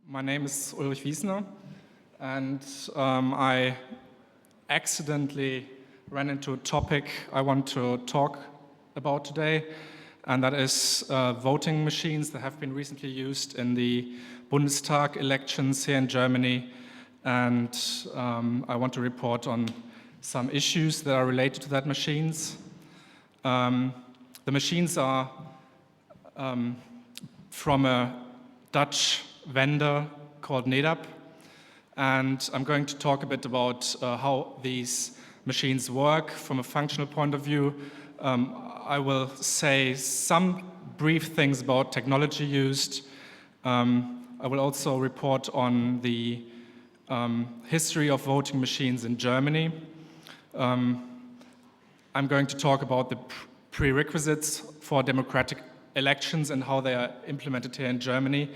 My name is Ulrich Wiesner, and I accidentally ran into a topic I want to talk about today, and that is voting machines that have been recently used in the Bundestag elections here in Germany. And I want to report on some issues that are related to that machines. The machines are from a Dutch vendor called NEDAP, and I'm going to talk a bit about how these machines work from a functional point of view. I will say some brief things about technology used. I will also report on the history of voting machines in Germany. I'm going to talk about the prerequisites for democratic elections and how they are implemented here in Germany.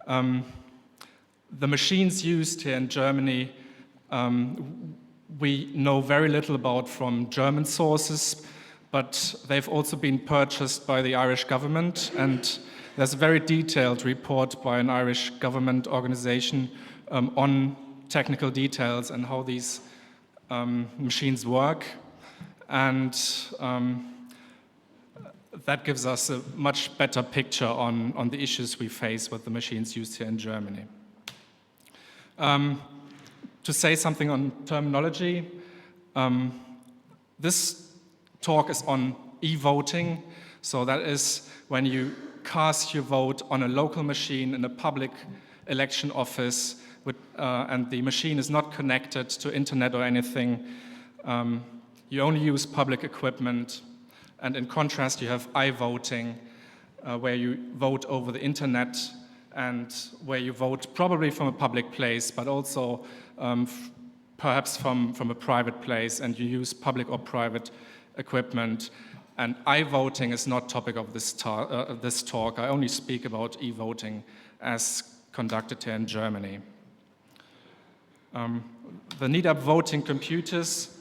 The machines used here in Germany, we know very little about from German sources, but they've also been purchased by the Irish government, and there's a very detailed report by an Irish government organization on technical details and how these machines work. And that gives us a much better picture on the issues we face with the machines used here in Germany. To say something on terminology, this talk is on e-voting. So that is when you cast your vote on a local machine in a public election office, and the machine is not connected to internet or anything. You only use public equipment. And in contrast, you have i-voting, where you vote over the internet and where you vote probably from a public place, but also perhaps from a private place, and you use public or private equipment. And i-voting is not topic of this talk. I only speak about e-voting as conducted here in Germany. The NEDAP voting computers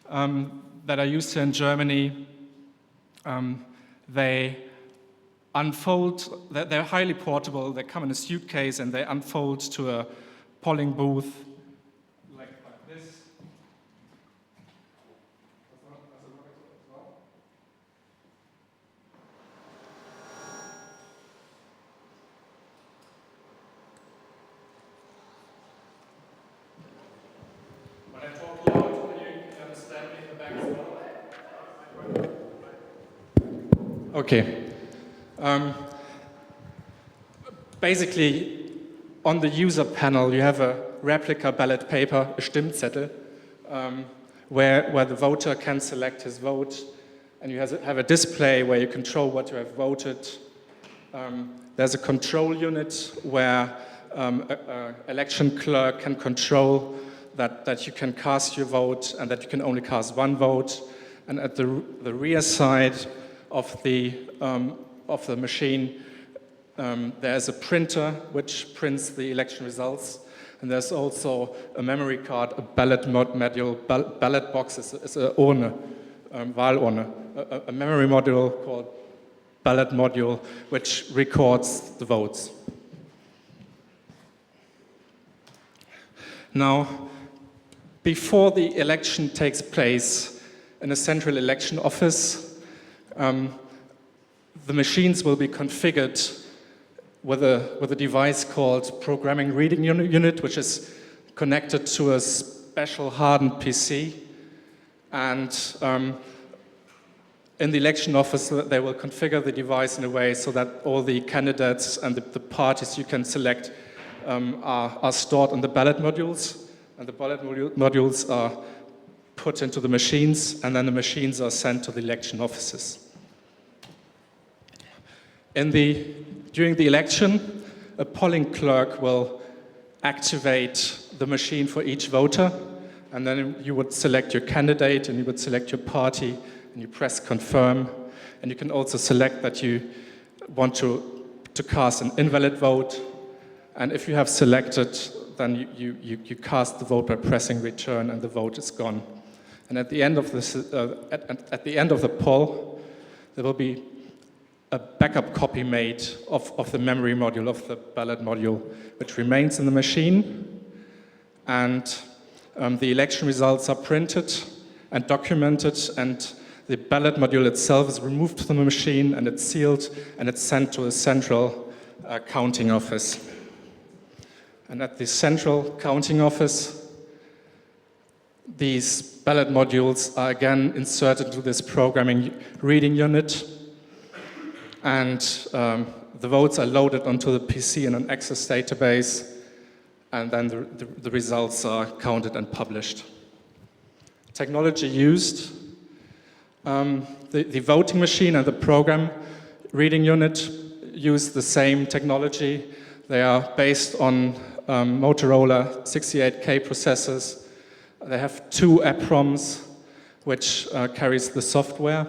that are used here in Germany, they unfold, they're highly portable, they come in a suitcase and they unfold to a polling booth like this. When I talk loud, can you understand me in the back as well? Okay. Basically, on the user panel, you have a replica ballot paper, a Stimmzettel, where the voter can select his vote, and you have a display where you control what you have voted. There's a control unit where an election clerk can control that you can cast your vote and that you can only cast one vote. And at the rear side of the machine, there's a printer which prints the election results, and there's also a memory card, a ballot module. Ballot box is a Urne, Wahlurne, a memory module called ballot module, which records the votes. Now, before the election takes place in a central election office, the machines will be configured with a device called programming reading unit, which is connected to a special hardened PC. And in the election office, they will configure the device in a way so that all the candidates and the parties you can select are stored on the ballot modules. And the ballot modules are put into the machines, and then the machines are sent to the election offices. During the election, a polling clerk will activate the machine for each voter, and then you would select your candidate and you would select your party, and you press confirm. And you can also select that you want to cast an invalid vote, and if you have selected, then you cast the vote by pressing return, and the vote is gone. And at the end of this, at the end of the poll, there will be a backup copy made of the memory module, of the ballot module, which remains in the machine. And the election results are printed and documented, and the ballot module itself is removed from the machine, and it's sealed, and it's sent to a central counting office. And at the central counting office, these ballot modules are again inserted into this programming reading unit, and the votes are loaded onto the PC in an Access database, and then the results are counted and published. Technology used, the voting machine and the program reading unit use the same technology. They are based on Motorola 68K processors. They have 2 EPROMs, which carries the software.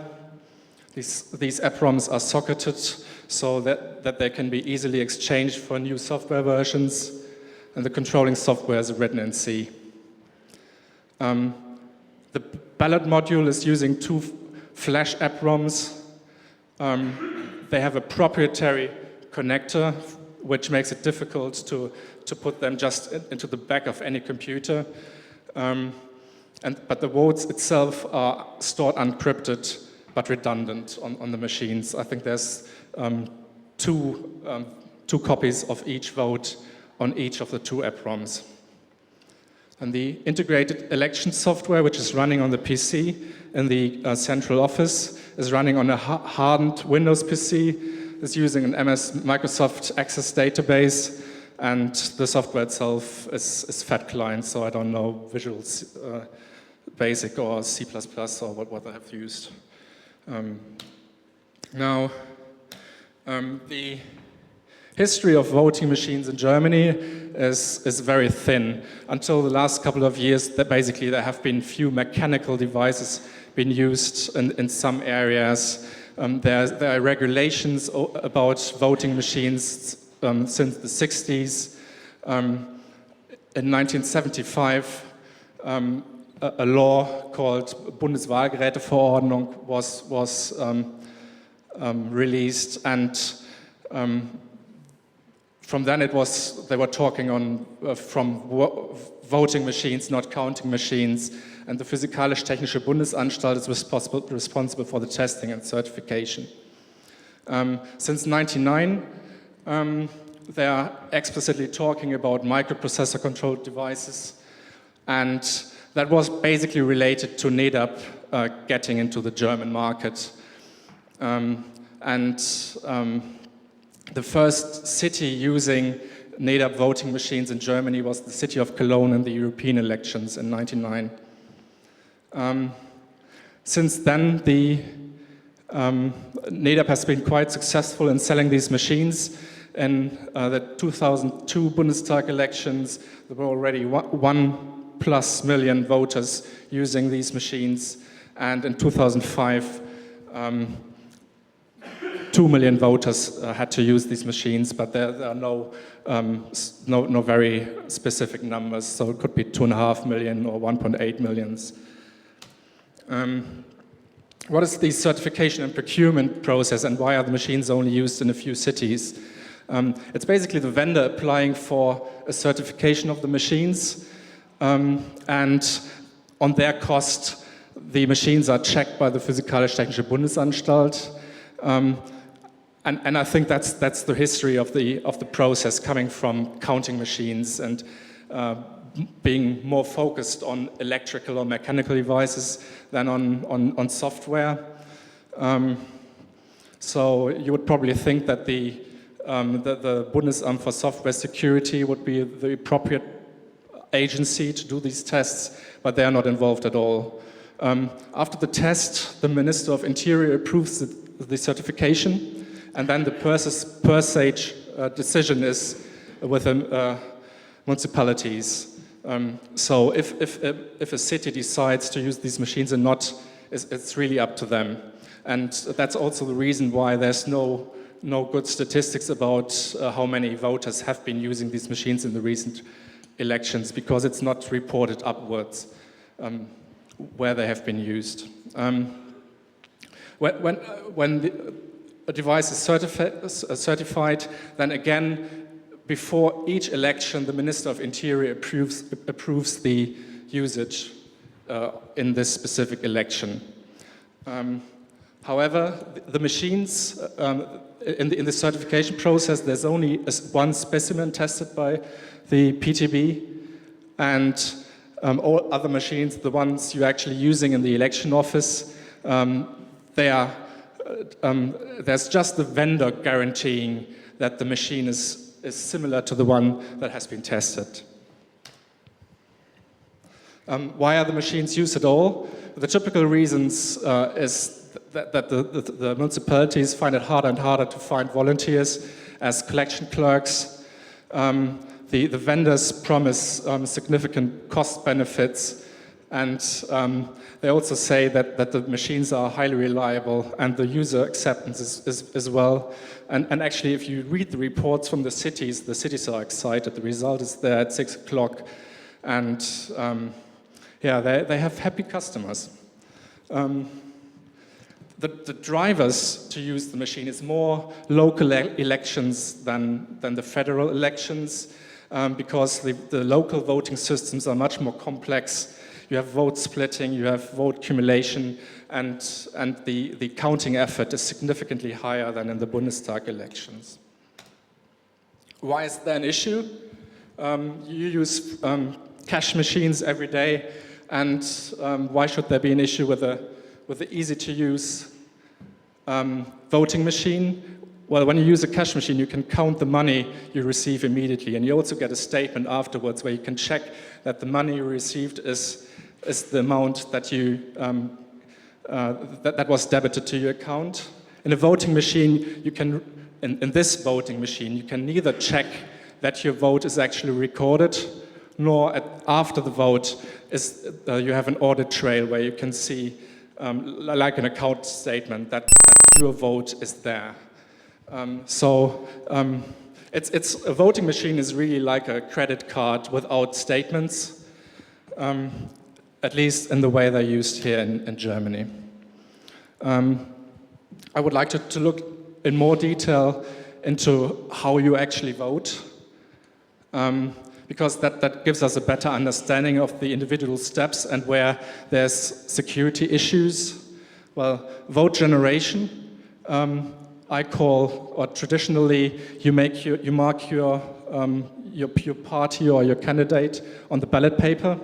These EPROMs are socketed so that they can be easily exchanged for new software versions, and the controlling software is written in C. The ballot module is using 2 flash EPROMs. They have a proprietary connector, which makes it difficult to put them just into the back of any computer. But the votes itself are stored encrypted but redundant on the machines. I think there's two copies of each vote on each of the 2 EPROMs. And the integrated election software, which is running on the PC in the central office, is running on a hardened Windows PC, is using an Microsoft Access database, and the software itself is FAT client, so I don't know Visual Basic or C++ or what they have used. Now, the history of voting machines in Germany is very thin. Until the last couple of years, basically there have been few mechanical devices being used in some areas. There are regulations about voting machines since the 60s. In 1975, a law called Bundeswahlgeräteverordnung was released, and from then they were talking from voting machines, not counting machines, and the Physikalisch-Technische Bundesanstalt is responsible for the testing and certification. Since 1999, they are explicitly talking about microprocessor-controlled devices, and that was basically related to NEDAP getting into the German market. The first city using NEDAP voting machines in Germany was the city of Cologne in the European elections in 1999. Since then, the NEDAP has been quite successful in selling these machines. In the 2002 Bundestag elections, there were already 1+ million voters using these machines, and in 2005, 2 million voters had to use these machines, but there are no very specific numbers, so it could be 2.5 million or 1.8 millions. What is the certification and procurement process, and why are the machines only used in a few cities? It's basically the vendor applying for a certification of the machines, and on their cost, the machines are checked by the Physikalisch-Technische Bundesanstalt. And I think that's the history of the process, coming from counting machines and being more focused on electrical or mechanical devices than on software. So you would probably think that the Bundesamt for Software Security would be the appropriate agency to do these tests, but they are not involved at all. After the test, the Minister of Interior approves the certification, and then the per se decision is with the municipalities. So if a city decides to use these machines or not, it's really up to them. And that's also the reason why there's no good statistics about how many voters have been using these machines in the recent elections, because it's not reported upwards where they have been used. When a device is certified, then again, before each election, the Minister of Interior approves the usage in this specific election. However, the machines, in the certification process, there's only one specimen tested by the PTB, and all other machines, the ones you're actually using in the election office, there's just the vendor guaranteeing that the machine is similar to the one that has been tested. Why are the machines used at all? The typical reasons is that the municipalities find it harder and harder to find volunteers as collection clerks. The vendors promise significant cost benefits, and they also say that the machines are highly reliable and the user acceptance is as well. And actually, if you read the reports from the cities are excited. The result is there at 6 o'clock, and yeah, they have happy customers. The drivers to use the machine is more local elections than the federal elections, because the local voting systems are much more complex. You have vote splitting, you have vote accumulation, and the counting effort is significantly higher than in the Bundestag elections. Why is that an issue? You use cash machines every day, and why should there be an issue with the easy-to-use voting machine? Well, when you use a cash machine, you can count the money you receive immediately, and you also get a statement afterwards where you can check that the money you received is the amount that that was debited to your account. In a voting machine, you can, in this voting machine, you can neither check that your vote is actually recorded, nor after the vote you have an audit trail where you can see, like an account statement, that your vote is there. It's a voting machine is really like a credit card without statements, at least in the way they're used here in Germany. I would like to look in more detail into how you actually vote, because that gives us a better understanding of the individual steps and where there's security issues. Well, vote generation, I call, or traditionally, you mark your party or your candidate on the ballot paper.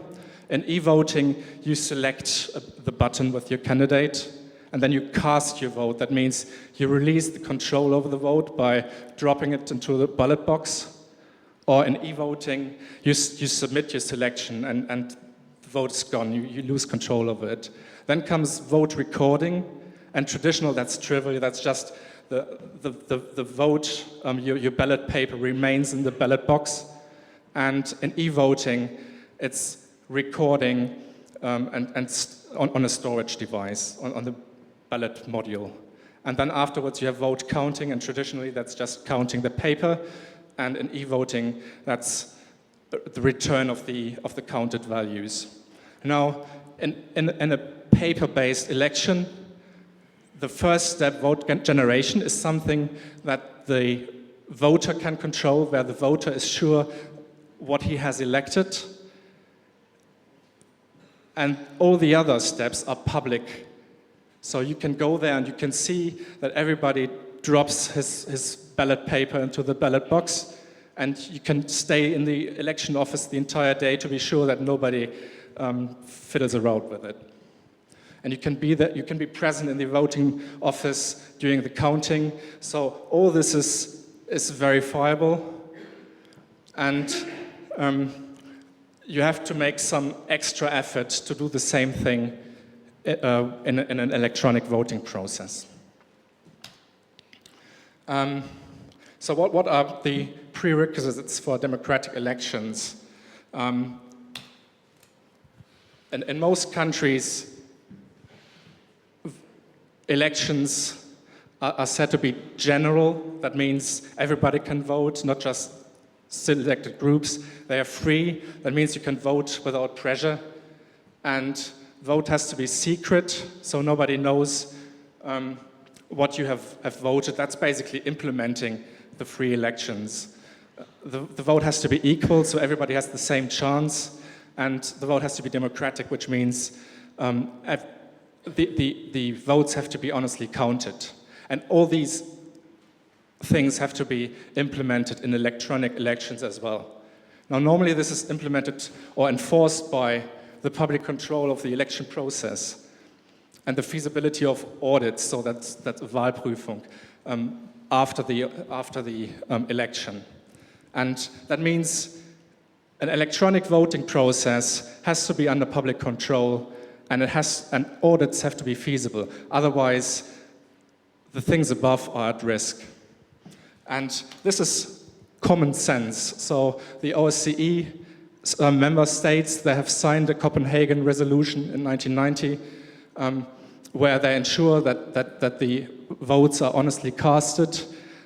In e-voting, you select the button with your candidate, and then you cast your vote. That means you release the control over the vote by dropping it into the ballot box. Or in e-voting, you submit your selection, and the vote is gone. You lose control over it. Then comes vote recording, and traditional, that's trivial. That's just the vote, your ballot paper remains in the ballot box. And in e-voting, it's recording on a storage device, on the ballot module. And then afterwards you have vote counting, and traditionally that's just counting the paper. And in e-voting, that's the return of the counted values. Now, in a paper-based election, the first step, vote generation, is something that the voter can control, where the voter is sure what he has elected. And all the other steps are public. So you can go there and you can see that everybody drops his ballot paper into the ballot box, and you can stay in the election office the entire day to be sure that nobody fiddles around with it. And you can be there, you can be present in the voting office during the counting. So all this is verifiable, and you have to make some extra effort to do the same thing in an electronic voting process. So what are the prerequisites for democratic elections? In most countries, elections are said to be general. That means everybody can vote, not just selected groups. They are free. That means you can vote without pressure. And vote has to be secret, so nobody knows what you have voted, that's basically implementing the free elections. The vote has to be equal, so everybody has the same chance, and the vote has to be democratic, which means the votes have to be honestly counted. And all these things have to be implemented in electronic elections as well. Now, normally this is implemented or enforced by the public control of the election process and the feasibility of audits, so that's Wahlprüfung, after the election. And that means an electronic voting process has to be under public control, and audits have to be feasible. Otherwise, the things above are at risk. And this is common sense. So the OSCE member states, they have signed the Copenhagen Resolution in 1990, where they ensure that the votes are honestly casted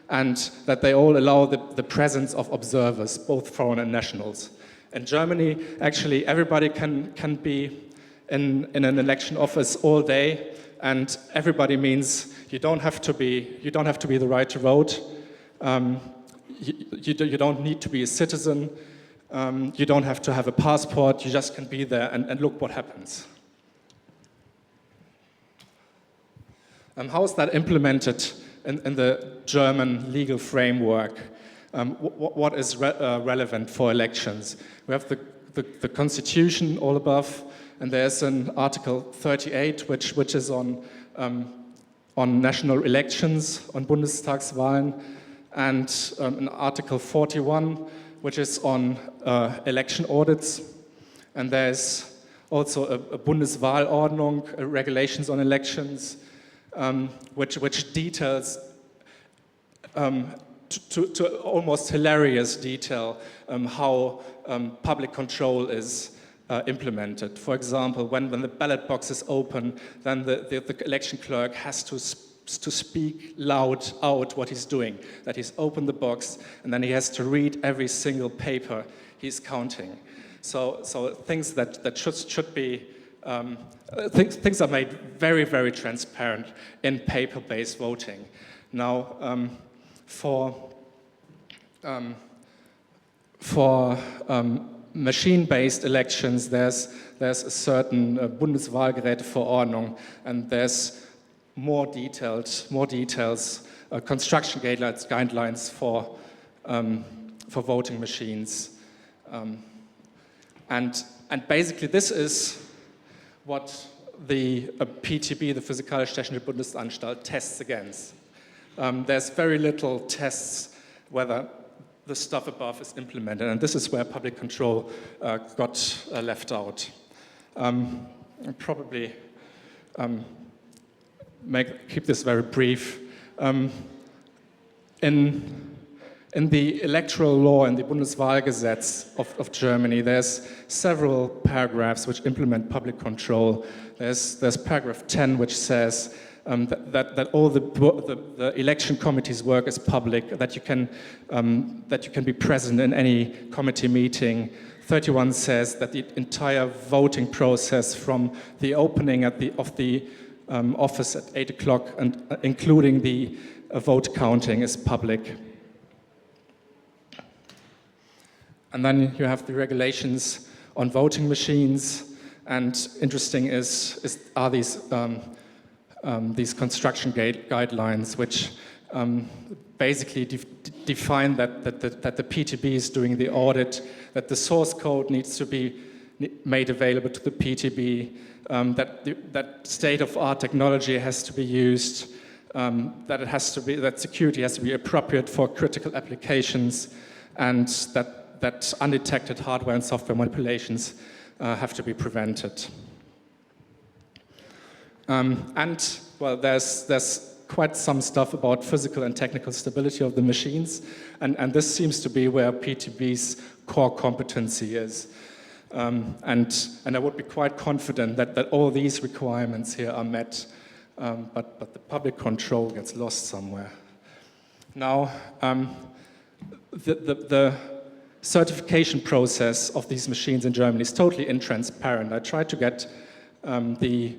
and that they all allow the presence of observers, both foreign and nationals. In Germany, actually, everybody can be in an election office all day, and everybody means you don't have to be the right to vote. You don't need to be a citizen. You don't have to have a passport. You just can be there and look what happens. How is that implemented in the German legal framework? What is relevant for elections? We have the Constitution all above, and there's an Article 38, which is on national elections, on Bundestagswahlen, and an Article 41, which is on election audits. And there's also a Bundeswahlordnung, regulations on elections, which details to almost hilarious detail how public control is implemented. For example, when the ballot box is open, then the election clerk has to speak loud out what he's doing, that he's opened the box, and then he has to read every single paper he's counting. So things that should be things are made very, very transparent in paper-based voting. Now, for machine-based elections, there's a certain Bundeswahlgeräteverordnung, and there's more details, construction guidelines for voting machines, and basically this is what the PTB, the Physikalisch-Technische Bundesanstalt, tests against. There's very little tests whether the stuff above is implemented, and this is where public control got left out. I'll probably keep this very brief. In the electoral law, in the Bundeswahlgesetz of Germany, there's several paragraphs which implement public control. There's paragraph 10, which says that all the election committee's work is public, that you can be present in any committee meeting. 31 says that the entire voting process, from the opening of the office at 8 o'clock and including the vote counting, is public. And then you have the regulations on voting machines, and interesting are these construction guidelines, which basically define that the PTB is doing the audit, that the source code needs to be made available to the PTB, that state-of-art technology has to be used, that security has to be appropriate for critical applications, and that undetected hardware and software manipulations have to be prevented. And well, there's quite some stuff about physical and technical stability of the machines, and this seems to be where PTB's core competency is. And I would be quite confident that all these requirements here are met, but the public control gets lost somewhere. Now, the certification process of these machines in Germany is totally intransparent. I tried to get the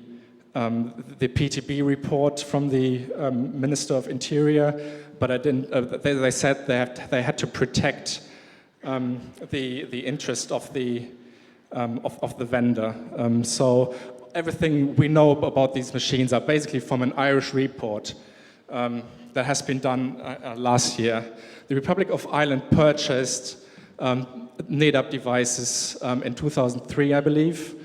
the PTB report from the Minister of Interior, but I didn't. They said they had to protect the interest of the vendor. So everything we know about these machines are basically from an Irish report that has been done last year. The Republic of Ireland purchased NADAP devices in 2003, I believe.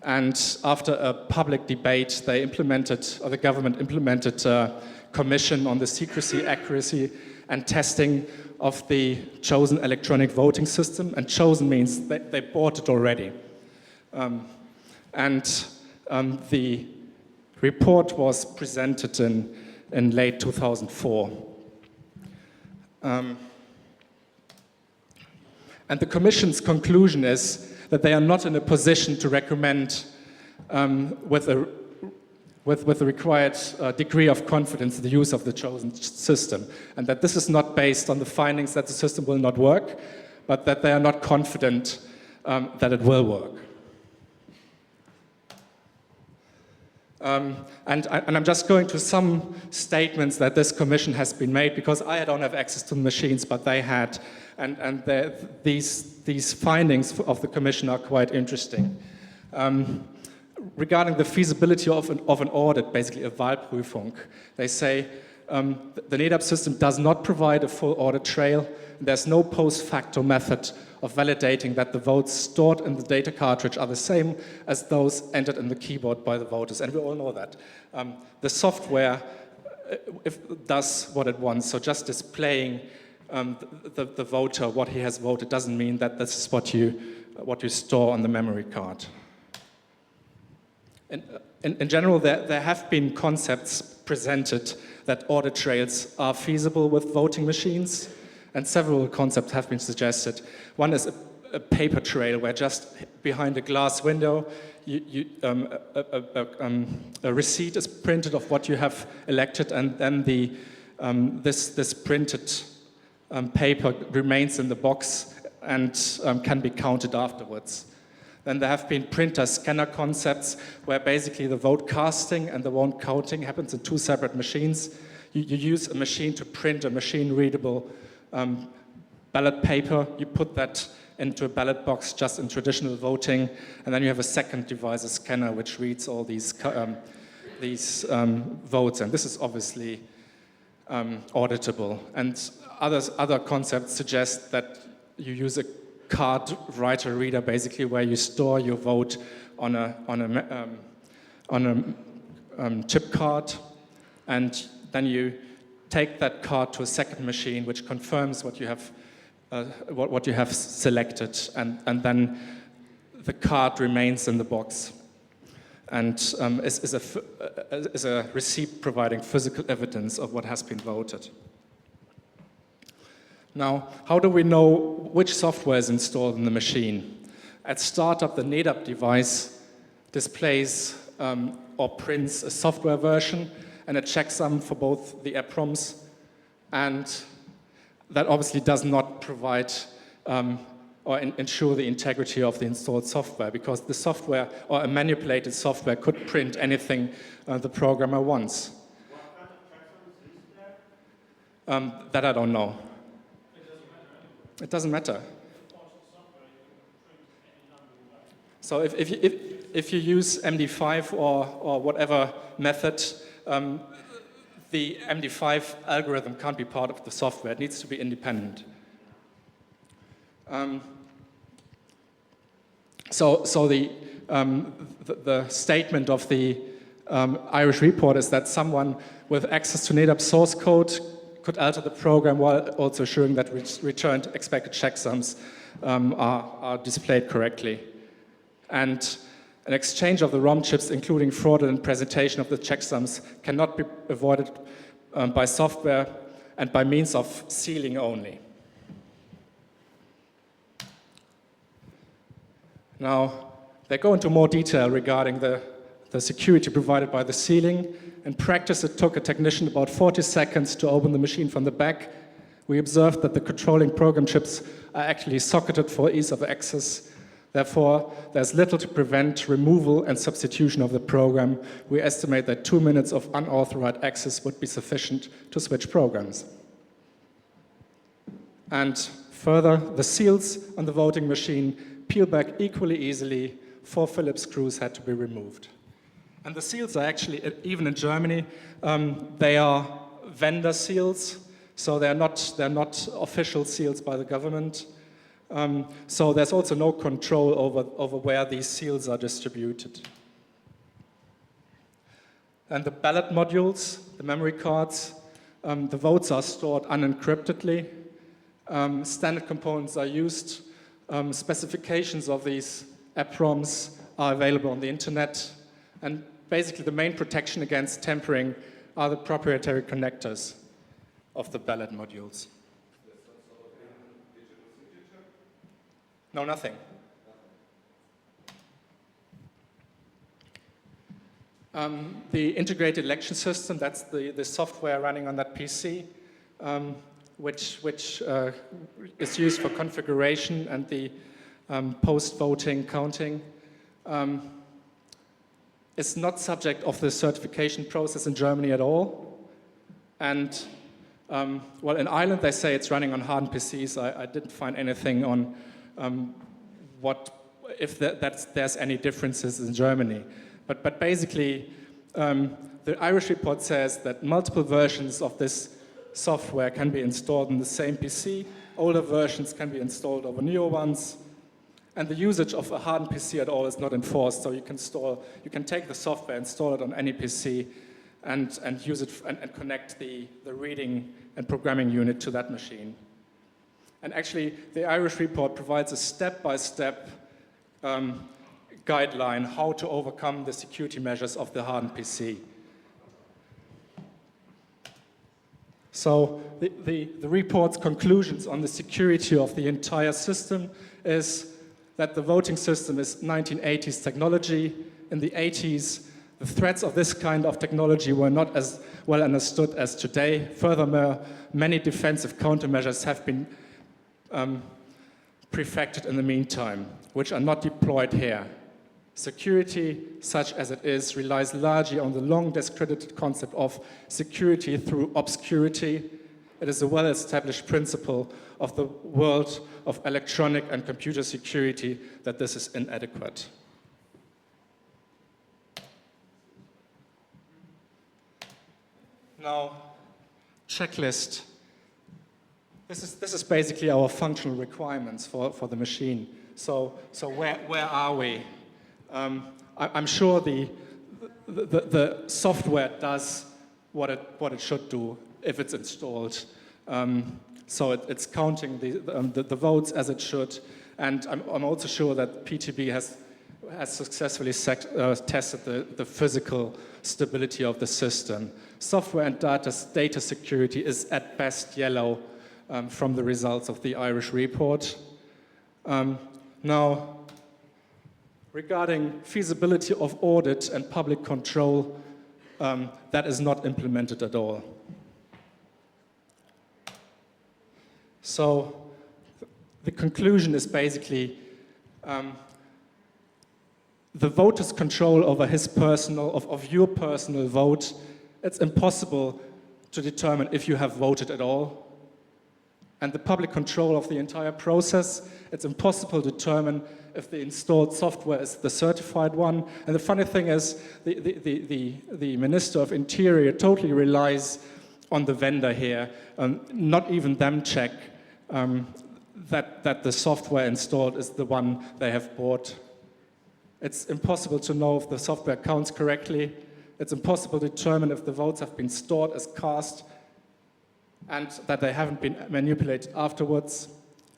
And after a public debate, the government implemented a commission on the secrecy, accuracy, and testing of the chosen electronic voting system. And chosen means they bought it already. The report was presented in late 2004. And the Commission's conclusion is that they are not in a position to recommend with the required degree of confidence the use of the chosen system, and that this is not based on the findings that the system will not work, but that they are not confident that it will work. And I'm just going to some statements that this commission has been made, because I don't have access to the machines, but they had. And these findings of the commission are quite interesting. Regarding the feasibility of an audit, basically a Wahlprüfung, they say the NADAP system does not provide a full audit trail. There's no post facto method of validating that the votes stored in the data cartridge are the same as those entered in the keyboard by the voters, and we all know that. The software does what it wants, so just displaying the voter what he has voted doesn't mean that this is what you store on the memory card. In general, there have been concepts presented that audit trails are feasible with voting machines, and several concepts have been suggested. One is a paper trail, where just behind a glass window, a receipt is printed of what you have elected, and then this printed paper remains in the box and can be counted afterwards. Then there have been printer scanner concepts, where basically the vote casting and the vote counting happens in two separate machines. You use a machine to print a machine-readable ballot paper. You put that into a ballot box just in traditional voting, and then you have a second device, a scanner, which reads all these votes, and this is obviously auditable. And other concepts suggest that you use a card writer reader, basically, where you store your vote on a chip card, and then you take that card to a second machine, which confirms what you have selected, and then the card remains in the box, and is a receipt providing physical evidence of what has been voted. Now, how do we know which software is installed in the machine? At startup, the NADAP device displays or prints a software version and a checksum for both the EPROMs, and that obviously does not provide or ensure the integrity of the installed software, because the software or a manipulated software could print anything the programmer wants. What kind of checksum is there? That I don't know. It doesn't matter. So if you use MD5 or whatever method, the MD5 algorithm can't be part of the software. It needs to be independent. So the statement of the Irish report is that someone with access to NADAP source code could alter the program while also assuring that returned expected checksums are displayed correctly. And an exchange of the ROM chips, including fraudulent presentation of the checksums, cannot be avoided by software and by means of sealing only. Now, they go into more detail regarding the security provided by the sealing. In practice, it took a technician about 40 seconds to open the machine from the back. We observed that the controlling program chips are actually socketed for ease of access. Therefore, there's little to prevent removal and substitution of the program. We estimate that 2 minutes of unauthorized access would be sufficient to switch programs. And further, the seals on the voting machine peel back equally easily. 4 Phillips screws had to be removed. And the seals are actually, even in Germany, they are vendor seals, so they're not official seals by the government. So there's also no control over where these seals are distributed. And the ballot modules, the memory cards, the votes are stored unencryptedly. Standard components are used. Specifications of these EPROMs are available on the internet. And basically the main protection against tampering are the proprietary connectors of the ballot modules. No, nothing. The integrated election system, that's the software running on that PC, which is used for configuration and the post-voting counting. It's not subject of the certification process in Germany at all. And well, in Ireland they say it's running on hardened PCs. I didn't find anything on if there's any differences in Germany. But basically, the Irish report says that multiple versions of this software can be installed in the same PC. Older versions can be installed over newer ones. And the usage of a hardened PC at all is not enforced. So you can take the software, install it on any PC, and use it and connect the reading and programming unit to that machine. And actually, the Irish report provides a step-by-step guideline how to overcome the security measures of the hardened PC. So the report's conclusions on the security of the entire system is that the voting system is 1980s technology. In the 80s, the threats of this kind of technology were not as well understood as today. Furthermore, many defensive countermeasures have been prefected in the meantime, which are not deployed here. Security, such as it is, relies largely on the long discredited concept of security through obscurity. It is a well-established principle of the world of electronic and computer security that this is inadequate. Now, checklist. This is basically our functional requirements for the machine. So where are we? I'm sure the software does what it should do if it's installed. So it's counting the votes as it should, and I'm also sure that PTB has successfully tested the physical stability of the system. Software and data security is at best yellow from the results of the Irish report. Now, regarding feasibility of audit and public control, that is not implemented at all. So the conclusion is basically the voter's control over of your personal vote. It's impossible to determine if you have voted at all. And the public control of the entire process, it's impossible to determine if the installed software is the certified one. And the funny thing is, the Minister of Interior totally relies on the vendor here. Not even them check that the software installed is the one they have bought. It's impossible to know if the software counts correctly. It's impossible to determine if the votes have been stored as cast and that they haven't been manipulated afterwards.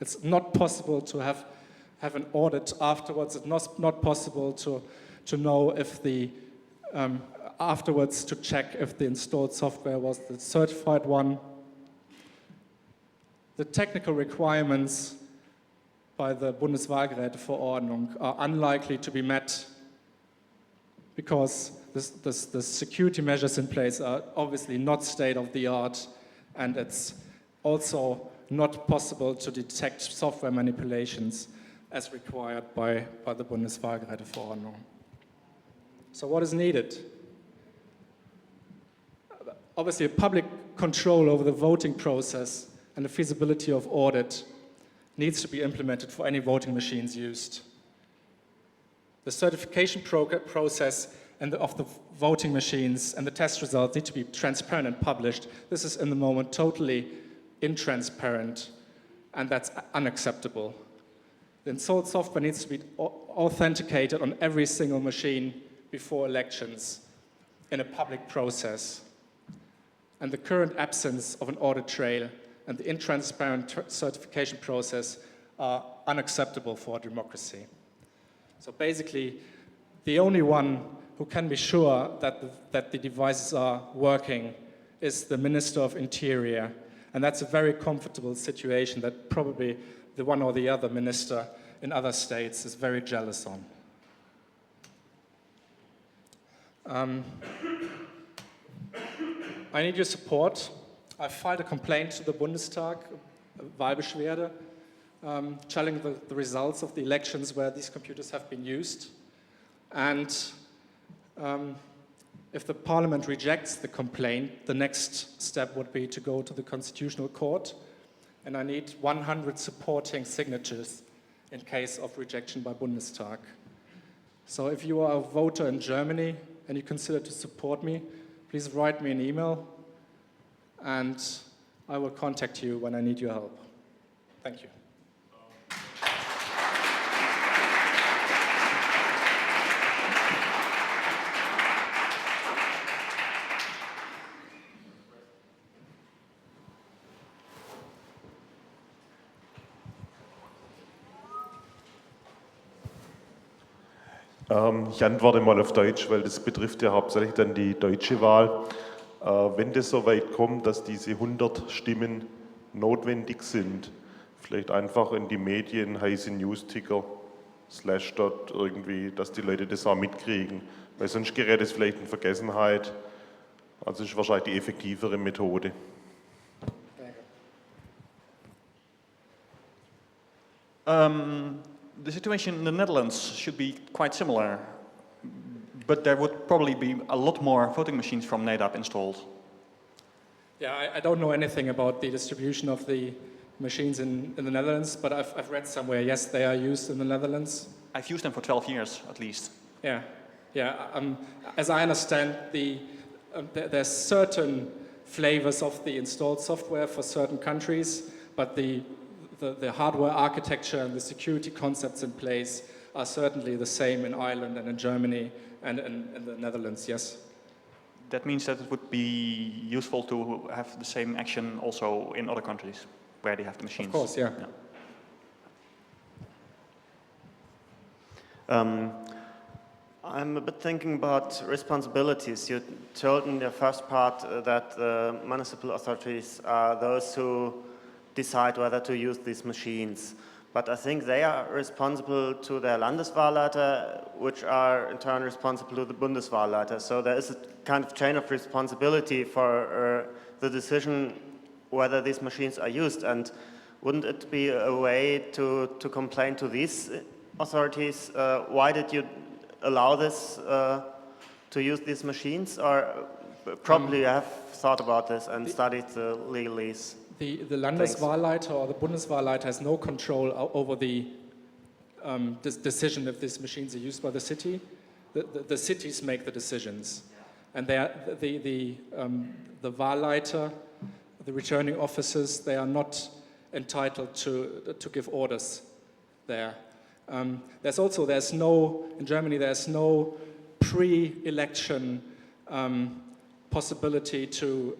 It's not possible to have an audit afterwards. It's not possible to know if afterwards to check if the installed software was the certified one. The technical requirements by the Bundeswahlgeräteverordnung are unlikely to be met because the security measures in place are obviously not state-of-the-art, and it's also not possible to detect software manipulations as required by the Bundeswahlgeräteverordnung. So what is needed? Obviously, public control over the voting process and the feasibility of audit needs to be implemented for any voting machines used. The certification process of the voting machines and the test results need to be transparent and published. This is, in the moment, totally intransparent, and that's unacceptable. The installed software needs to be authenticated on every single machine before elections in a public process. And the current absence of an audit trail and the intransparent certification process are unacceptable for a democracy. So basically, the only one who can be sure that the devices are working is the Minister of Interior. And that's a very comfortable situation that probably the one or the other minister in other states is very jealous on. I need your support. I filed a complaint to the Bundestag, Wahlbeschwerde, challenging the results of the elections where these computers have been used. And if the parliament rejects the complaint, the next step would be to go to the Constitutional Court. And I need 100 supporting signatures in case of rejection by Bundestag. So if you are a voter in Germany and you consider to support me, please write me an email, and I will contact you when I need your help. Thank you. Ich antworte mal auf Deutsch, weil das betrifft ja hauptsächlich dann die deutsche Wahl. Wenn das so weit kommt, dass diese 100 Stimmen notwendig sind, vielleicht einfach in die Medien, heiße News-Ticker, Slashdot irgendwie, dass die Leute das auch mitkriegen. Weil sonst gerät es vielleicht in Vergessenheit. Also ist wahrscheinlich die effektivere Methode. The situation in the Netherlands should be quite similar, but there would probably be a lot more voting machines from NADAP installed. Yeah, I don't know anything about the distribution of the machines in the Netherlands, but I've read somewhere, yes, they are used in the Netherlands. I've used them for 12 years, at least. Yeah. As I understand, there's certain flavors of the installed software for certain countries, but the hardware architecture and the security concepts in place are certainly the same in Ireland and in Germany and in the Netherlands, yes. That means that it would be useful to have the same action also in other countries where they have the machines. Of course, yeah. I'm a bit thinking about responsibilities. You told in the first part that municipal authorities are those who decide whether to use these machines. But I think they are responsible to their Landeswahlleiter, which are in turn responsible to the Bundeswahlleiter. So there is a kind of chain of responsibility for the decision whether these machines are used. And wouldn't it be a way to complain to these authorities? Why did you allow this to use these machines? Or probably you have thought about this and studied the legalese. The Landeswahlleiter or the Bundeswahlleiter has no control over the decision if these machines are used by the city. The cities make the decisions, and they are, the Wahlleiter, the returning officers, they are not entitled to give orders there. In Germany there's no pre-election possibility to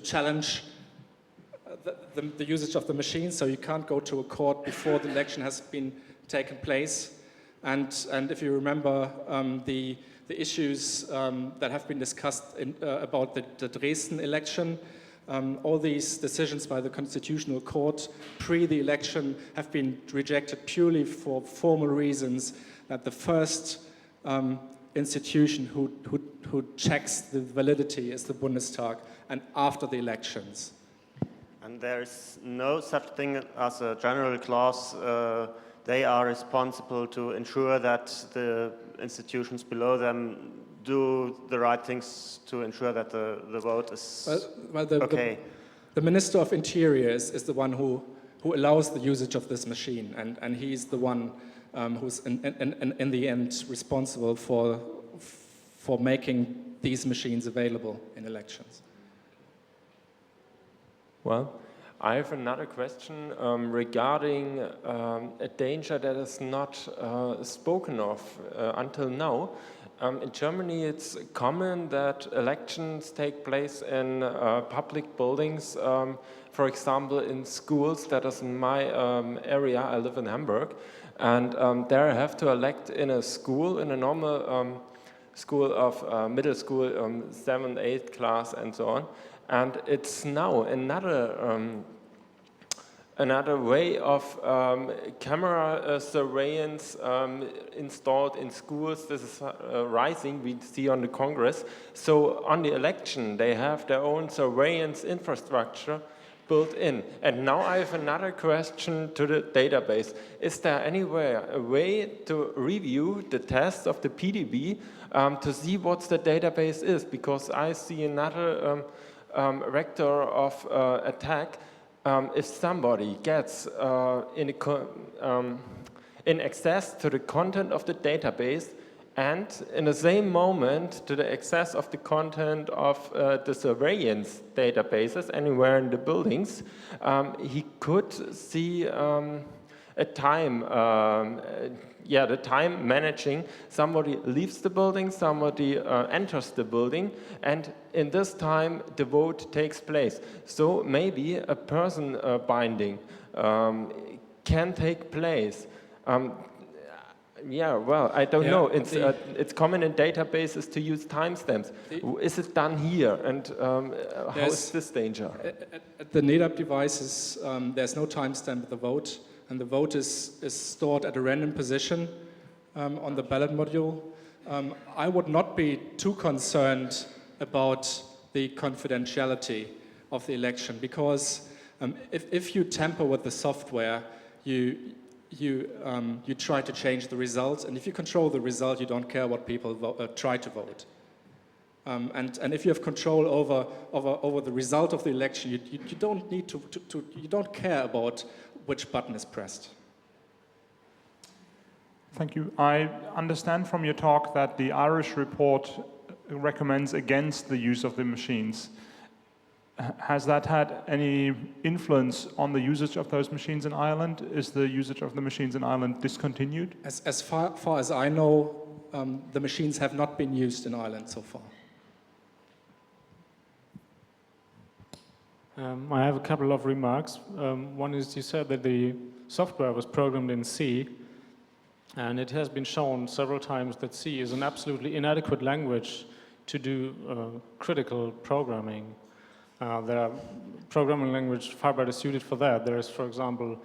challenge the usage of the machine, so you can't go to a court before the election has been taken place. And if you remember the issues that have been discussed about the Dresden election, all these decisions by the Constitutional Court pre the election have been rejected purely for formal reasons, that the first institution who checks the validity is the Bundestag, and after the elections. And there is no such thing as a general clause. They are responsible to ensure that the institutions below them do the right things to ensure that the vote is okay. The Minister of Interior is the one who allows the usage of this machine, and he's the one who's in the end responsible for making these machines available in elections. Well, I have another question regarding a danger that is not spoken of until now. In Germany, it's common that elections take place in public buildings, for example, in schools. That is in my area. I live in Hamburg. And there I have to elect in a school, in a normal school of middle school, 7th, 8th class, and so on. And it's now another way of camera surveillance installed in schools. This is rising, we see on the Congress. So on the election, they have their own surveillance infrastructure built in. And now I have another question to the database. Is there anywhere a way to review the tests of the PDB to see what the database is? Because I see another vector of attack. If somebody gets in access to the content of the database and in the same moment to the access of the content of the surveillance databases anywhere in the buildings, he could see a time, the time managing. Somebody leaves the building, somebody enters the building, and in this time the vote takes place. So maybe a person binding can take place. I don't know. It's common in databases to use timestamps. Is it done here? And how is this danger? At the NEDAP devices, there's no timestamp at the vote, and the vote is stored at a random position on the ballot module. I would not be too concerned about the confidentiality of the election, because if you tamper with the software, you try to change the results, and if you control the result, you don't care what people try to vote. And if you have control over the result of the election, you don't need you don't care about which button is pressed. Thank you. I understand from your talk that the Irish report recommends against the use of the machines. Has that had any influence on the usage of those machines in Ireland? Is the usage of the machines in Ireland discontinued? As far as I know, the machines have not been used in Ireland so far. I have a couple of remarks. One is, you said that the software was programmed in C, and it has been shown several times that C is an absolutely inadequate language to do critical programming. There are programming languages far better suited for that. There is, for example,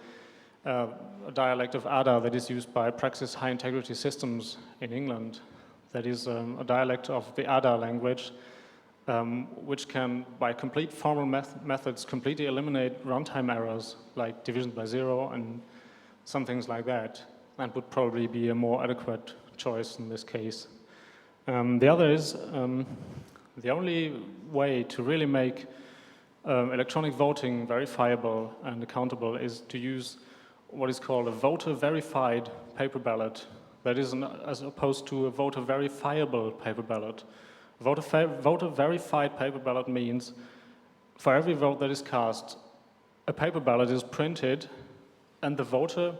a dialect of ADA that is used by Praxis High Integrity Systems in England. That is a dialect of the ADA language, which can, by complete formal methods, completely eliminate runtime errors like division by zero and some things like that, and would probably be a more adequate choice in this case. The other is the only way to really make electronic voting verifiable and accountable is to use what is called a voter-verified paper ballot. That is, as opposed to a voter-verifiable paper ballot. Voter-verified paper ballot means for every vote that is cast, a paper ballot is printed, and the voter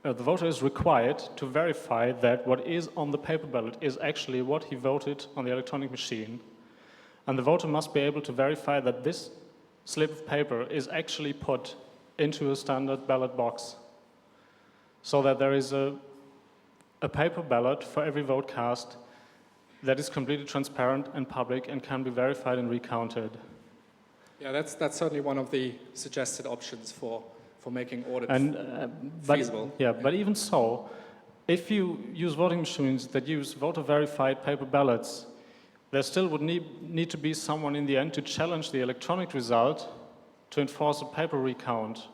is required to verify that what is on the paper ballot is actually what he voted on the electronic machine. And the voter must be able to verify that this slip of paper is actually put into a standard ballot box, so that there is a paper ballot for every vote cast that is completely transparent and public and can be verified and recounted. Yeah, that's certainly one of the suggested options for making audit feasible. But even so, if you use voting machines that use voter-verified paper ballots, there still would need to be someone in the end to challenge the electronic result to enforce a paper recount,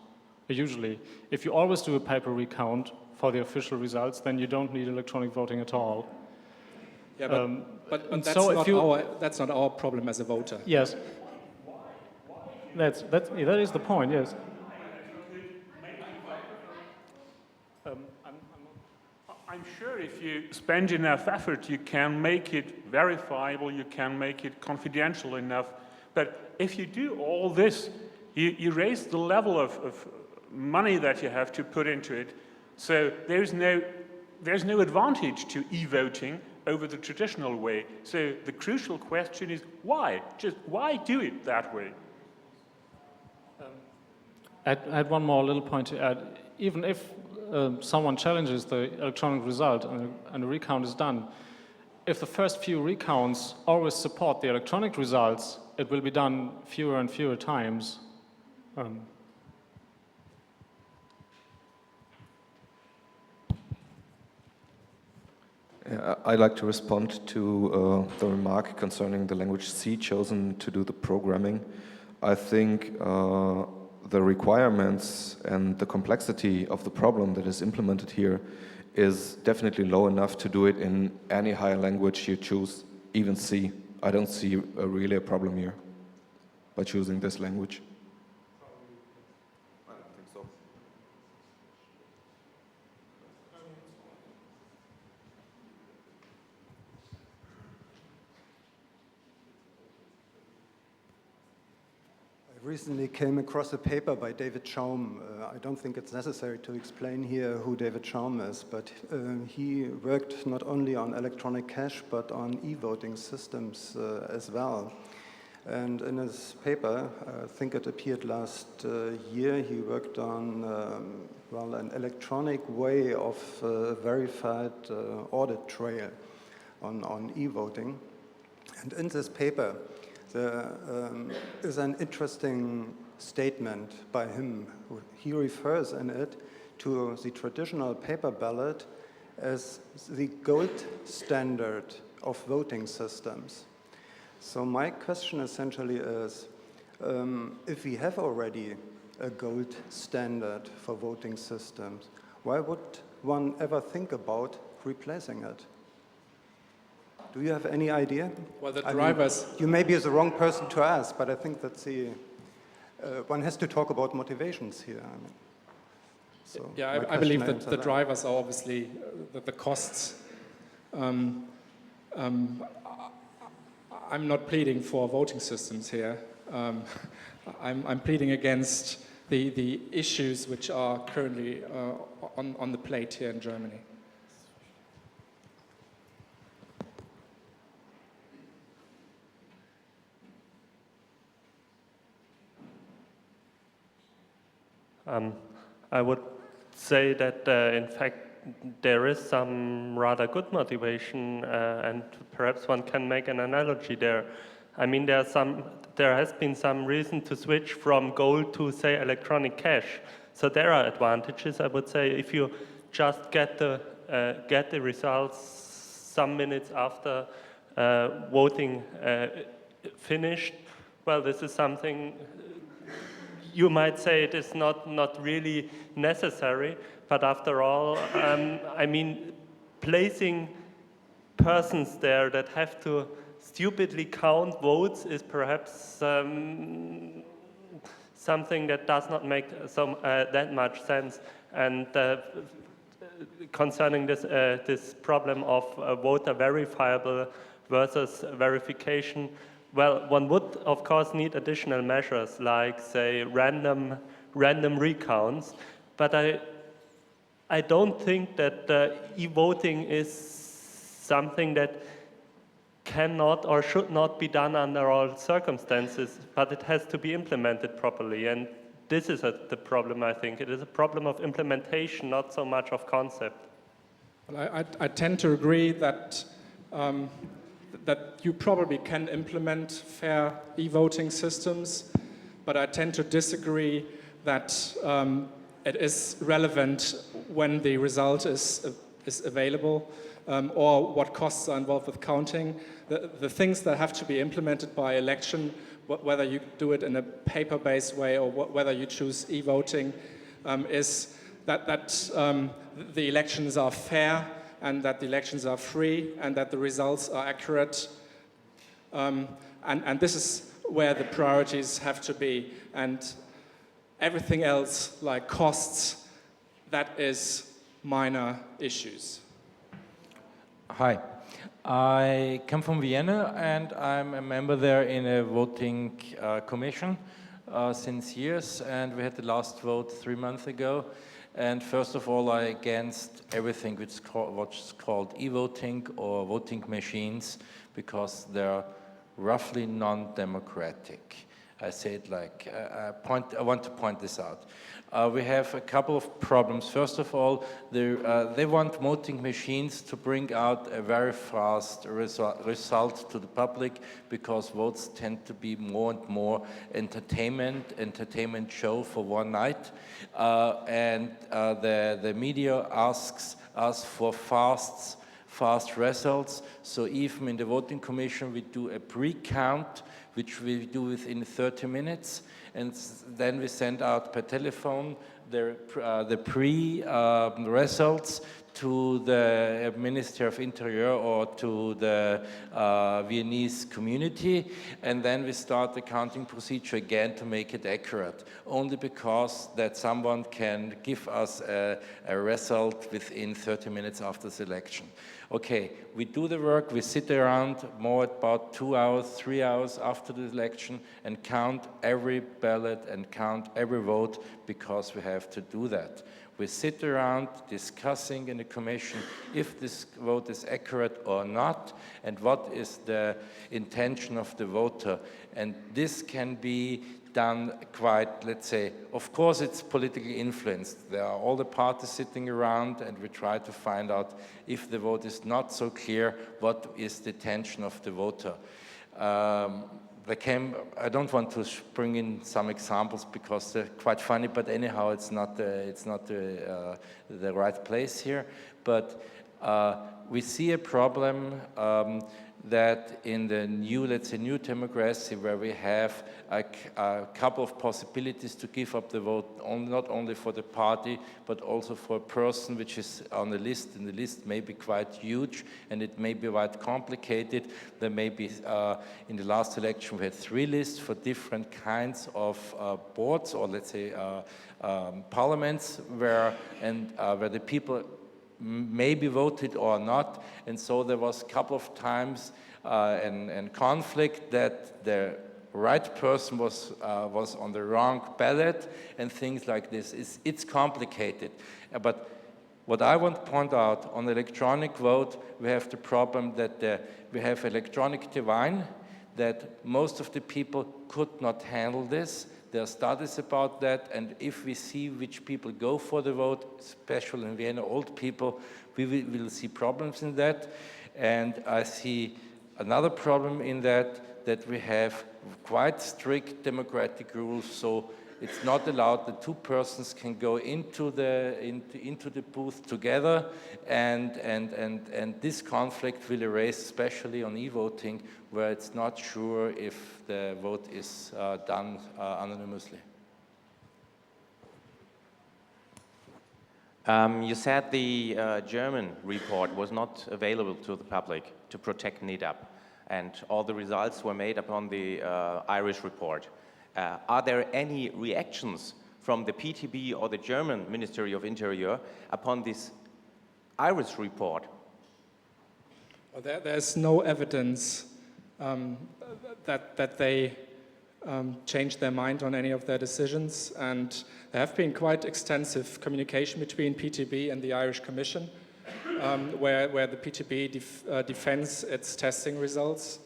usually. If you always do a paper recount for the official results, then you don't need electronic voting at all. Yeah, but and that's, so if that's not our problem as a voter. Yes. That is the point, yes. I'm sure if you spend enough effort, you can make it verifiable, you can make it confidential enough. But if you do all this, you raise the level of money that you have to put into it. So there's no advantage to e-voting over the traditional way. So the crucial question is why? Just why do it that way? I had one more little point to add. Even if someone challenges the electronic result and a recount is done, if the first few recounts always support the electronic results, it will be done fewer and fewer times. Yeah, I'd like to respond to the remark concerning the language C chosen to do the programming. I think the requirements and the complexity of the problem that is implemented here is definitely low enough to do it in any higher language you choose, even C. I don't see really a problem here by choosing this language. I don't think so. I recently came across a paper by David Schaum. I don't think it's necessary to explain here who David Schaum is, but he worked not only on electronic cash, but on e-voting systems as well. And in his paper, I think it appeared last year, he worked on well, an electronic way of verified audit trail on e-voting. And in this paper, there is an interesting statement by him. He refers in it to the traditional paper ballot as the gold standard of voting systems. So my question essentially is, if we have already a gold standard for voting systems, why would one ever think about replacing it? Do you have any idea? Well, the drivers... You may be the wrong person to ask, but I think that's the... one has to talk about motivations here. I mean, so yeah, I believe that the drivers are obviously the costs. I'm not pleading for voting systems here. I'm pleading against the issues which are currently on the plate here in Germany. I would say that, in fact, there is some rather good motivation, and perhaps one can make an analogy there. I mean, there has been some reason to switch from gold to, say, electronic cash. So there are advantages, I would say, if you just get the results some minutes after voting finished. Well, this is something. You might say it is not really necessary, but after all, I mean, placing persons there that have to stupidly count votes is perhaps something that does not make that much sense. And concerning this problem of voter verifiable versus verification, well, one would, of course, need additional measures like, say, random recounts. But I don't think that e-voting is something that cannot or should not be done under all circumstances, but it has to be implemented properly. And this is the problem, I think. It is a problem of implementation, not so much of concept. Well, I tend to agree that that you probably can implement fair e-voting systems, but I tend to disagree that it is relevant when the result is available or what costs are involved with counting. The things that have to be implemented by election, whether you do it in a paper-based way or whether you choose e-voting, is that the elections are fair and that the elections are free and that the results are accurate. And this is where the priorities have to be. And everything else, like costs, that is minor issues. Hi. I come from Vienna and I'm a member there in a voting commission since years, and we had the last vote 3 months ago. And first of all, I'm against everything what's called e-voting or voting machines, because they're roughly non-democratic. I say it like, I want to point this out. We have a couple of problems. First of all, they want voting machines to bring out a very fast result to the public, because votes tend to be more and more entertainment show for one night. And the media asks us for fast results. So even in the voting commission, we do a pre-count, which we do within 30 minutes. And then we send out per telephone the results to the Minister of Interior or to the Viennese community, and then we start the counting procedure again to make it accurate, only because that someone can give us a result within 30 minutes after the election. Okay, we do the work, we sit around more about 2 hours, 3 hours after the election and count every ballot and count every vote, because we have to do that. We sit around discussing in the commission if this vote is accurate or not, and what is the intention of the voter. And this can be done quite, let's say, of course it's politically influenced. There are all the parties sitting around, and we try to find out if the vote is not so clear, what is the intention of the voter. I don't want to bring in some examples because they're quite funny, but anyhow, it's not the right place here. But we see a problem that in the new, let's say, new democracy, where we have a couple of possibilities to give up the vote, not only for the party, but also for a person which is on the list, and the list may be quite huge, and it may be quite complicated. There may be, in the last election, we had 3 lists for different kinds of boards, or let's say parliaments, where the people maybe voted or not, and so there was a couple of times in conflict that the right person was on the wrong ballot and things like this. It's complicated, but what I want to point out on the electronic vote, we have the problem that we have electronic divide, that most of the people could not handle this. There are studies about that, and if we see which people go for the vote, especially in Vienna, old people, we will see problems in that. And I see another problem in that we have quite strict democratic rules, so it's not allowed that 2 persons can go into the booth together, and this conflict will arise especially on e-voting, where it's not sure if the vote is done anonymously. You said the German report was not available to the public to protect NEDAP, and all the results were made upon the Irish report. Are there any reactions from the PTB or the German Ministry of Interior upon this Irish report? Well, there's no evidence that they changed their mind on any of their decisions, and there have been quite extensive communication between PTB and the Irish Commission, where the PTB defends its testing results.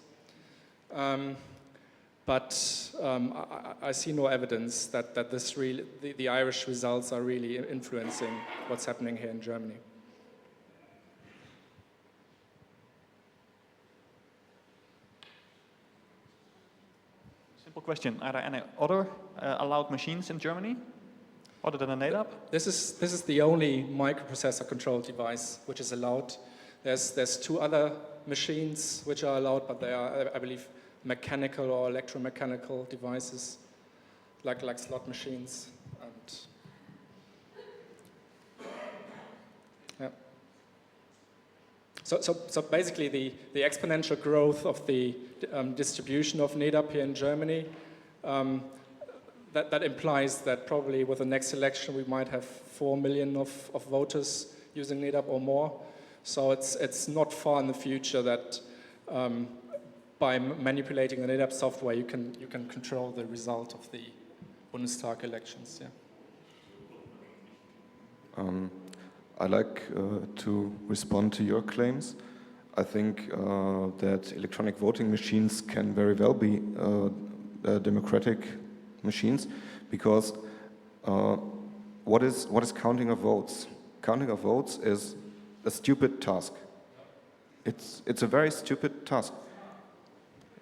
But I see no evidence that the Irish results are really influencing what's happening here in Germany. Simple question: are there any other allowed machines in Germany other than a NADAP? This is the only microprocessor-controlled device which is allowed. There's 2 other machines which are allowed, but they are, I believe, mechanical or electromechanical devices, like slot machines. And yeah. So basically, the exponential growth of the distribution of NEDAP here in Germany, that implies that probably with the next election we might have 4 million of voters using NEDAP or more. So it's not far in the future that by manipulating the NEDAP software you can control the result of the Bundestag elections. Yeah. I'd like to respond to your claims. I think that electronic voting machines can very well be democratic machines, because what is counting of votes? Counting of votes is a stupid task. It's a very stupid task.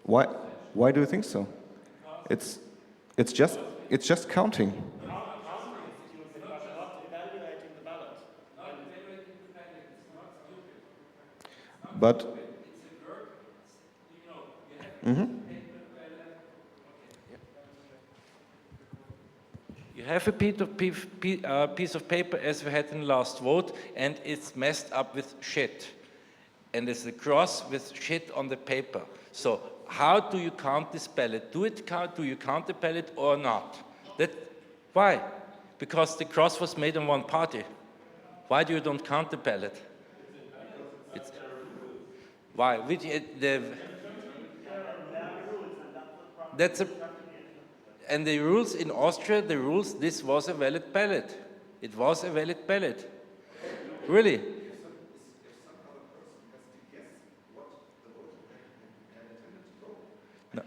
Why do you think so? It's just counting. But You have a piece of paper as we had in the last vote, and it's messed up with shit. And there's a cross with shit on the paper. So how do you count this ballot? Do you count the ballot or not? Why? Because the cross was made on one party. Why do you don't count the ballot? Why? And the rules in Austria, this was a valid ballot. It was a valid ballot. Really? No.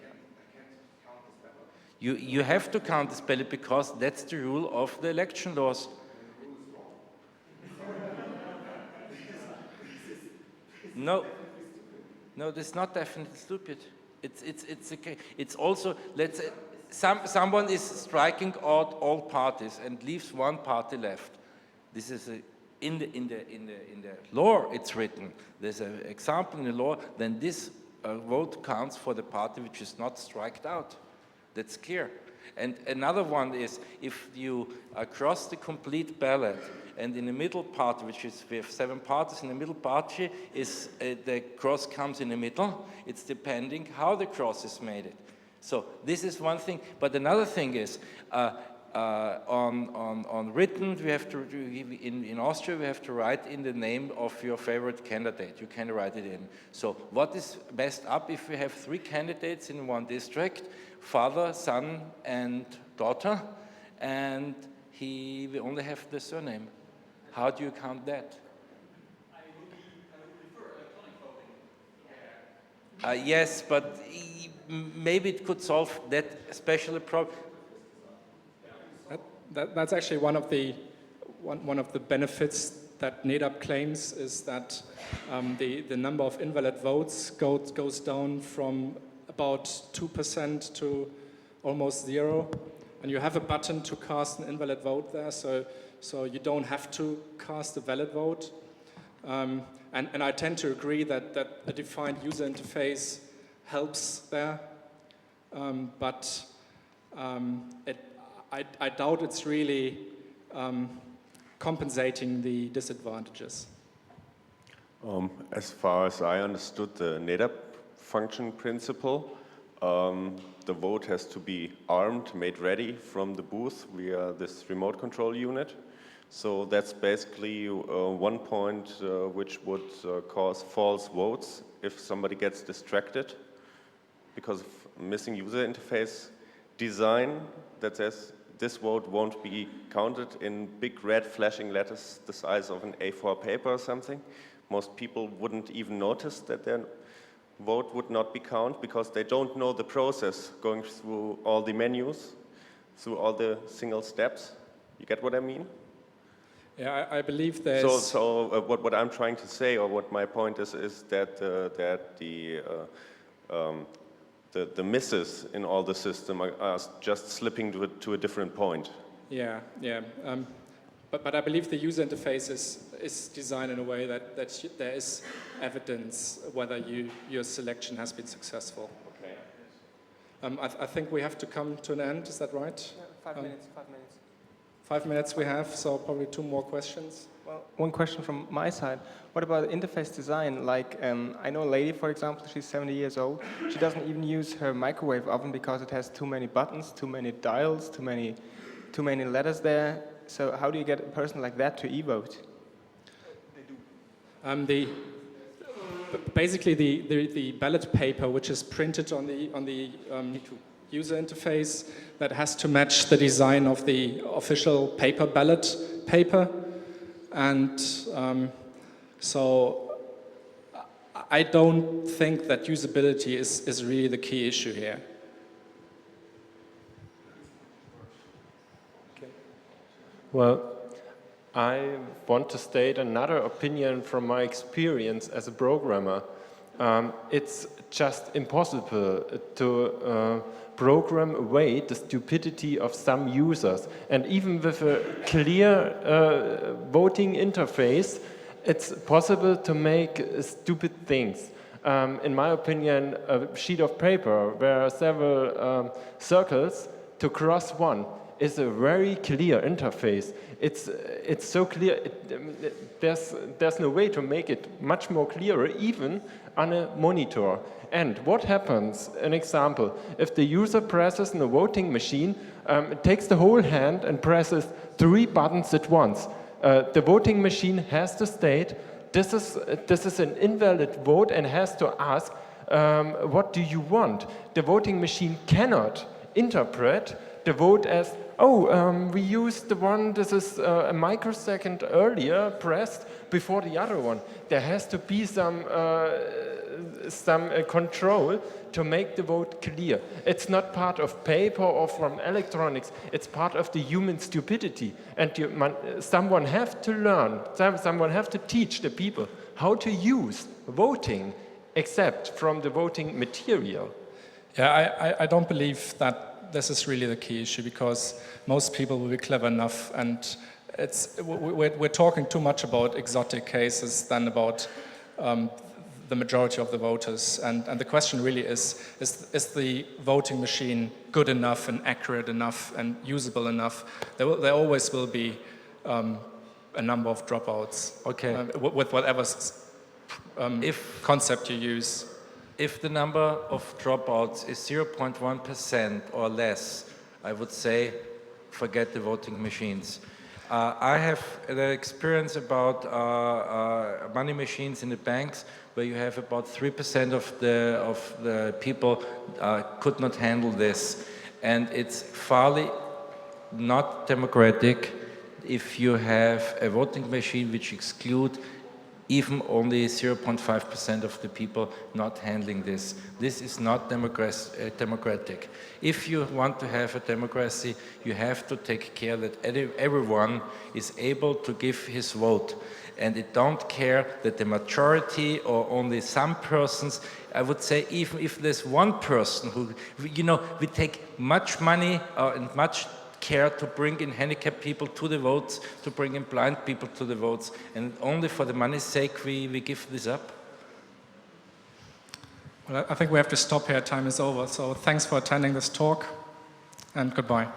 You have to count this ballot because that's the rule of the election laws. No, that's not definitely stupid. It's okay. It's also, let's say, someone is striking out all parties and leaves one party left. This is in the law. It's written. There's an example in the law. Then this vote counts for the party which is not striked out. That's clear. And another one is if you cross the complete ballot, and in the middle party, we have 7 parties, in the middle party is the cross comes in the middle. It's depending how the cross is made. So this is one thing. But another thing is on written, we have to in Austria we have to write in the name of your favorite candidate. You can write it in. So what is messed up if we have 3 candidates in one district, father, son, and daughter, and we only have the surname? How do you count that? Yes, but maybe it could solve that special problem. That's actually one of the benefits that NEDAP claims, is that the number of invalid votes goes down from about 2% to almost 0, and you have a button to cast an invalid vote there, so you don't have to cast a valid vote. And I tend to agree that a defined user interface helps there, but I doubt it's really compensating the disadvantages. As far as I understood the NEDAP function principle, the vote has to be armed, made ready from the booth via this remote control unit. So that's basically one point which would cause false votes if somebody gets distracted because of missing user interface design that says this vote won't be counted in big red flashing letters the size of an A4 paper or something. Most people wouldn't even notice that their vote would not be counted because they don't know the process going through all the menus, through all the single steps. You get what I mean? Yeah, I believe there's... So what I'm trying to say, or what my point is that the misses in all the system are just slipping to a different point. Yeah. But I believe the user interface is designed in a way that there is evidence whether your selection has been successful. Okay. I think we have to come to an end, is that right? Yeah, 5 minutes, 5 minutes. 5 minutes we have, so probably 2 more questions. Well, one question from my side. What about interface design? Like, I know a lady, for example, she's 70 years old. She doesn't even use her microwave oven because it has too many buttons, too many dials, too many letters there. So how do you get a person like that to e-vote? Basically, the ballot paper, which is printed on the user interface, that has to match the design of the official paper ballot paper, and so I don't think that usability is really the key issue here. Okay. Well, I want to state another opinion from my experience as a programmer. It's just impossible to program away the stupidity of some users. And even with a clear voting interface, it's possible to make stupid things. In my opinion, a sheet of paper where several circles to cross one is a very clear interface. It's so clear, there's no way to make it much more clearer, even on a monitor. And what happens, an example, if the user presses in a voting machine, it takes the whole hand and presses 3 buttons at once. The voting machine has to state, this is an invalid vote, and has to ask, what do you want? The voting machine cannot interpret the vote as, we used the one, this is a microsecond earlier pressed before the other one. There has to be some control to make the vote clear. It's not part of paper or from electronics, it's part of the human stupidity. And someone have to learn, someone have to teach the people how to use voting, except from the voting material. Yeah, I don't believe that this is really the key issue, because most people will be clever enough, and we're talking too much about exotic cases than about the majority of the voters. And the question really is the voting machine good enough and accurate enough and usable enough? There always will be a number of dropouts, okay, with whatever concept you use. If the number of dropouts is 0.1% or less, I would say forget the voting machines. I have the experience about money machines in the banks where you have about 3% of the people could not handle this. And it's fairly not democratic if you have a voting machine which exclude even only 0.5% of the people not handling this. This is not democratic. If you want to have a democracy, you have to take care that everyone is able to give his vote. And it don't care that the majority or only some persons, I would say even if there's one person who, we take much money and much care to bring in handicapped people to the votes, to bring in blind people to the votes, and only for the money's sake we give this up? Well, I think we have to stop here. Time is over. So thanks for attending this talk, and goodbye.